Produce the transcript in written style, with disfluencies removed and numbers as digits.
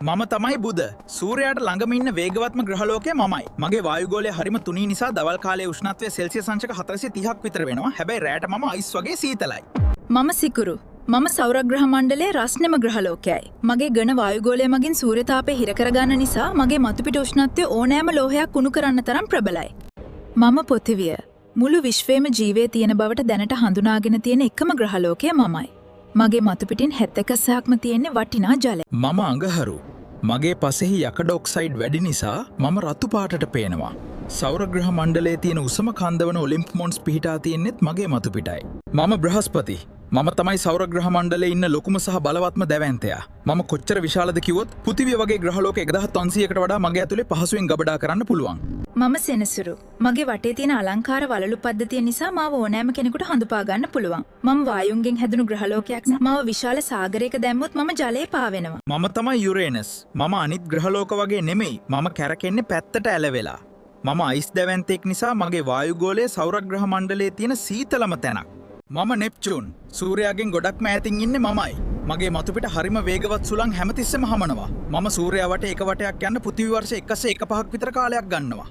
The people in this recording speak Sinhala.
මම තමයි බුද. සූර්යයාට ළඟම ඉන්න වේගවත්ම ග්‍රහලෝකය මමයි. මගේ වායුගෝලය හරිම තුනී නිසා දවල් කාලයේ උෂ්ණත්වය සෙල්සියස් අංශක 430ක් විතර වෙනවා. හැබැයි රැයට මම අයිස් වගේ සීතලයි. මම සිකුරු. මම සෞරග්‍රහ මණ්ඩලයේ රස්නෙම ග්‍රහලෝකයයි. මගේ ඝන වායුගෝලය මගින් සූර්යතාපය හිර කරගන්න නිසා මගේ මතුපිට උෂ්ණත්වය ඕනෑම ලෝහයක් කුණු කරන්න තරම් ප්‍රබලයි. මම පෘථිවිය. මුළු විශ්වයේම ජීවය තියෙන බවට දැනට හඳුනාගෙන තියෙන එකම ග්‍රහලෝකය මමයි. මගේ මතුපිටින් 71%ක්ම තියෙන්නේ වටිනා ජලය. මම අඟහරු. මගේ පසෙහි යකඩ ඔක්සයිඩ් වැඩි නිසා මම රතු පාටට පේනවා. සෞරග්‍රහ මණ්ඩලයේ තියෙන උසම කන්දවන ඔලිම්ප් මොන්ස් පිහිටා තියෙන්නෙත් මගේ මතුපිටයි. මම බ්‍රහස්පති. මම තමයි සෞරග්‍රහ මණ්ඩලයේ ඉන්න ලොකුම සහ බලවත්ම දැවැන්තයා. මම කොච්චර විශාලද කිව්වොත් පෘථිවිය වගේ ග්‍රහලෝක 1500කට වඩා මගේ ඇතුලේ පහසුවෙන් ගබඩා කරන්න පුළුවන්. මම සෙනසුරු. මගේ වටේ තියෙන අලංකාර වලලු පද්ධතිය නිසා මාව ඕනෑම කෙනෙකුට හඳුපා ගන්න පුළුවන්. මම වායුන්ගෙන් හැදුණු ග්‍රහලෝකයක් නිසා මාව විශාල සාගරයක දැම්මොත් මම ජලයේ පාවෙනවා. මම තමයි යුරේනස්. මම අනිත් ග්‍රහලෝක වගේ නෙමෙයි. මම කැරකෙන්නේ පැත්තට ඇලවෙලා. මම අයිස් දැවැන්තෙක් නිසා මගේ වායුගෝලය සෞරග්‍රහ මණ්ඩලයේ තියෙන සීතලම තැනක්. මම නෙප්චූන්. සූර්යයාගෙන් ගොඩක්ම ඈතින් ඉන්නේ මමයි. මගේ මතුපිට හරිම වේගවත් සුළං හැමතිස්සෙම හමනවා. මම සූර්යයා වටේ එක වටයක් යන්න පෘථිවි වර්ෂ 101.5ක් විතර කාලයක් ගන්නවා.